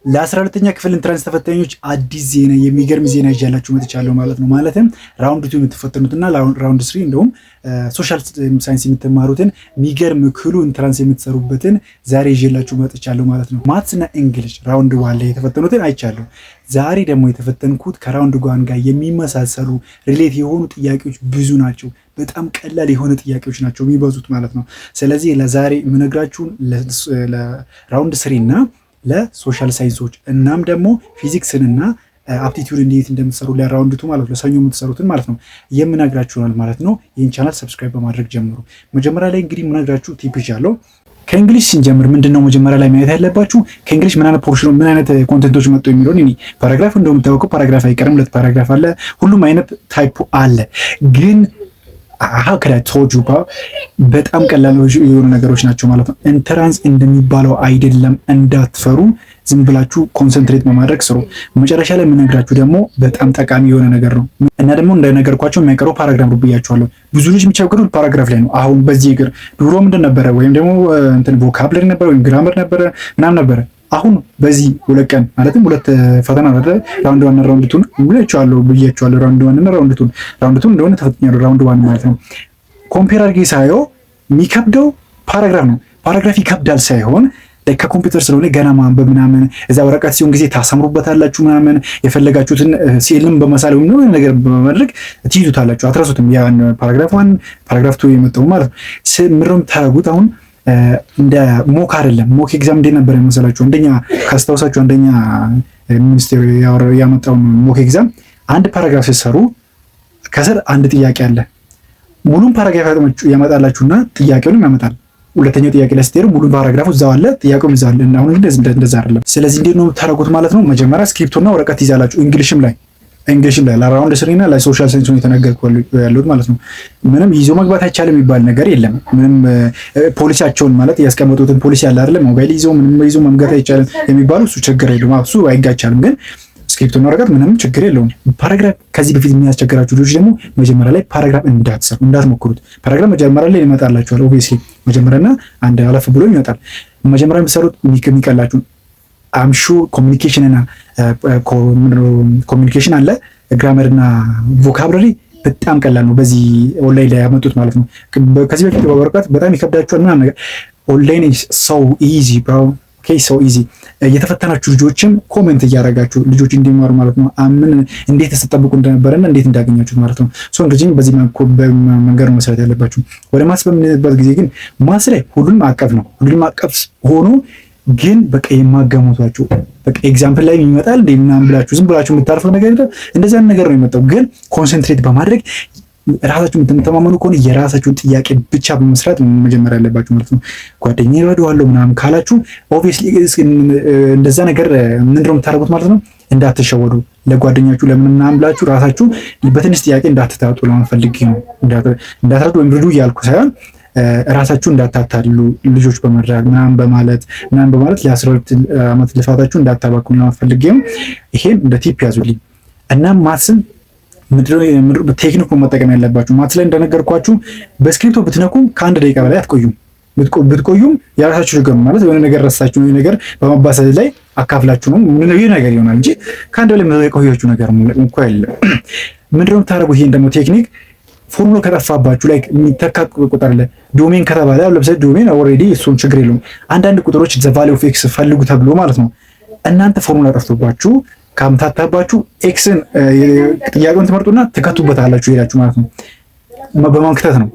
ለ12ኛ ክፍል ኢንትራንስ ተፈታኞች አዲስ ዜና የሚገርም ዜና ይዣላችሁ መጥቻለሁ ማለት ነው። ማለትም ራውንድ 2 የምትፈተኑትና ራውንድ 3 እንደውም ሶሻል ሳይንስ የምትማሩትን የሚገርም ክሉ ኢንትራንስ የምትሰሩበትን ዛሬ ይዤላችሁ መጥቻለሁ ማለት ነው። ማትስ እና እንግሊሽ ራውንድ 1 ላይ የተፈተኑትን አይቻለሁ። ዛሬ ደግሞ የተፈተንኩት ከራውንድ 1 ጋር የሚመሳሰሉ ሪሌት የሆኑ ጥያቄዎች ብዙ ናቸው። በጣም ቀላል የሆነ ጥያቄዎች ናቸው የሚበዙት ማለት ነው። ስለዚህ ለዛሬ የምነግራችሁን ለራውንድ 3 እና ለሶሻል ሳይንሶች እናም ደግሞ ፊዚክስንና አፕቲቲዩድ እንዴት እንደምትሰሩ ለራውንድ 2 ማለት ነው ለሰኞ የምትሰሩትን ማለት ነው የምነግራችሁናል ማለት ነው። ይህን ቻናል ሰብስክራይብ በማድረግ ጀምሩ። መጀመሪያ ላይ እንግዲህ የምነግራችሁ ቲፕ አለው። ከእንግሊሽ ስንጀምር ምንድነው መጀመሪያ ላይ ማየት ያለባችሁ ከእንግሊሽ ምን አይነት ፖርሽን ምን አይነት ኮንቴንቶች መጥቶ የሚለውን እኔ ፓራግራፍ እንደምታውቀው ፓራግራፍ አይቀርም፣ ሁለት ፓራግራፍ አለ፣ ሁሉም አይነት ታይፕ አለ። ግን ቶጁ በጣም ቀላል የሆኑ ነገሮች ናቸው ማለት ነው። ኢንትራንስ እንደሚባለው አይደለም፣ እንዳትፈሩ። ዝም ብላችሁ ኮንሰንትሬት በማድረግ ስሩ። መጨረሻ ላይ የምነግራችሁ ደግሞ በጣም ጠቃሚ የሆነ ነገር ነው እና ደግሞ እንደነገርኳቸው የሚያቀረው ፓራግራፍ ነው ብያችኋለሁ። ብዙ ልጅ የሚቸገሩት ፓራግራፍ ላይ ነው። አሁን በዚህ እግር ድሮ ምንድን ነበረ? ወይም ደግሞ እንትን ቮካብለሪ ነበረ ወይም ግራመር ነበረ ምናምን ነበረ። አሁን በዚህ 2 ቀን ማለትም 2 ፈተና አለ። ራውንድ 1 እና ራውንድ 2 ብያችኋለሁ። ራውንድ 1 እና ራውንድ 2 እንደሆነ ተፈትኛለሁ። ራውንድ 1 ማለት ነው። ኮምፔር አድርጌ ሳየው የሚከብደው ፓራግራፍ ነው። ፓራግራፍ ይከብዳል ሳይሆን ከኮምፒውተር ስለሆነ ገና ማንበብ ምናምን እዛ ወረቀት ሲሆን ጊዜ ታሰምሩበታላችሁ ምናምን የፈለጋችሁትን ሲልም በመሳል ወይም ነው ነገር በማድረግ ትይዙታላችሁ፣ አትረሱትም። ያን ፓራግራፍ 1 ፓራግራፍ 2 የመጣው ማለት ነው። ምንም ታረጉት አሁን እንደ ሞክ አይደለም። ሞክ ኤግዛም እንዴት ነበር የመሰላችሁ? አንደኛ ካስታውሳችሁ አንደኛ ሚኒስቴር ያመጣው ሞክ ኤግዛም አንድ ፓራግራፍ ሲሰሩ ከስር አንድ ጥያቄ አለ። ሙሉን ፓራግራፍ ያመጣላችሁና ጥያቄውንም ያመጣል። ሁለተኛው ጥያቄ ላይ ስትሄዱ ሙሉ ፓራግራፉ እዛው አለ፣ ጥያቄውም እዛው አለ። እና አሁን እንደዛ አይደለም። ስለዚህ እንዴት ነው የምታደርጉት ማለት ነው? መጀመሪያ ስክሪፕቶና ወረቀት ይዛላችሁ። እንግሊሽም ላይ ለራውንድ 3 እና ለሶሻል ሳይንስ ነው የተነገርኩት ያሉት ማለት ነው። ምንም ይዞ መግባት አይቻልም የሚባል ነገር የለም። ምንም ፖሊሲያቸውን ማለት ያስቀመጡትን ፖሊሲ አለ አይደለም፣ ሞባይል ይዞ ምንም ይዞ መግባት አይቻልም የሚባለው እሱ ችግር የለውም። እሱ አይጋቻልም። ግን ስክሪፕቶና ወረቀት ምንም ችግር የለውም። ፓራግራፍ ከዚህ በፊት የሚያስቸግራችሁ ልጆች ደግሞ መጀመሪያ ላይ ፓራግራፍ እንዳትሰሩ እንዳትሞክሩት። ፓራግራፍ መጀመሪያ ላይ ይመጣላችኋል። ኦብቪየስሊ መጀመሪያና አንድ አለፍ ብሎ ይመጣል። መጀመሪያ የምትሰሩት የሚቀላችሁ አምሹ ኮሚኒኬሽን አለ፣ ግራመር እና ቮካብለሪ በጣም ቀላል ነው። በዚህ ኦንላይን ላይ ያመጡት ማለት ነው። ከዚህ በፊት በወረቀት በጣም ይከብዳችኋል ምናምን ነገር። ኦንላይን ሰው ኢዚ ብሮ ሰው ኢዚ። የተፈተናችሁ ልጆችም ኮሜንት እያደረጋችሁ ልጆች እንዲማሩ ማለት ነው። ምን እንዴት ተጠብቁ እንደነበረና እንዴት እንዳገኛችሁት ማለት ነው። እንግዲህ በዚህ መንገድ ነው መስራት ያለባችሁ። ወደ ማስ በምንሄድበት ጊዜ ግን ማስ ላይ ሁሉንም አቀፍ ነው። ሁሉንም አቀፍ ሆኖ ግን በቃ የማገሙታችሁ በቃ ኤግዛምፕል ላይ ይመጣል እንደ ምናምን ብላችሁ ዝም ብላችሁ የምታርፈው ነገር አይደለም። እንደዛ ነገር ነው የመጣው። ግን ኮንሰንትሬት በማድረግ ራሳችሁን የምትተማመኑ ከሆነ የራሳችሁን ጥያቄ ብቻ በመስራት መጀመር ያለባችሁ ማለት ነው። ጓደኛዬ ይረዳዋለሁ ምናምን ካላችሁ ኦብቪየስሊ እንደዛ ነገር ምንድነው የምታደርጉት ማለት ነው። እንዳትሸወዱ። ለጓደኛችሁ ለምናምን ብላችሁ ራሳችሁ በትንሽ ጥያቄ እንዳትታጡ ለማፈልግ ነው። እንዳትረዱ ወይም ርዱ እያልኩ ሳይሆን ራሳችሁ እንዳታታሉ ልጆች በመድረግ ምናምን በማለት ለ12 ዓመት ልፋታችሁ እንዳታባክኑ ለማፈልግ ነው። ይሄን እንደ ቲፕ ያዙልኝ። እና ማትስን ምንድነው ቴክኒኩን መጠቀም ያለባችሁ። ማትስ ላይ እንደነገርኳችሁ በስክሪፕቶ ብትነኩ ከ1 ደቂቃ በላይ አትቆዩም። ብትቆዩም የራሳችሁ ችግር ነው ማለት የሆነ ነገር ረሳችሁ ነው ነገር በመባሰል ላይ አካፍላችሁ ነው ይሄ ነገር ይሆናል እንጂ ከ1 በላይ የቆያችሁ ነገር እንኳ የለም። ምንድነው የምታደርጉት? ይሄን ደግሞ ቴክኒክ ፎርሙላ ከጠፋባችሁ ላይ የሚተካ ቁጥር አለ። ዶሜን ከተባለ ለምሳሌ ዶሜን ኦልሬዲ እሱን ችግር የለውም። አንዳንድ ቁጥሮች ዘ ቫልዩ ኦፍ ኤክስ ፈልጉ ተብሎ ማለት ነው። እናንተ ፎርሙላ ጠፍቶባችሁ ካምታታባችሁ ኤክስን ጥያቄውን ትመርጡና ትከቱበታላችሁ ሄዳችሁ ማለት ነው። በማንክተት ነው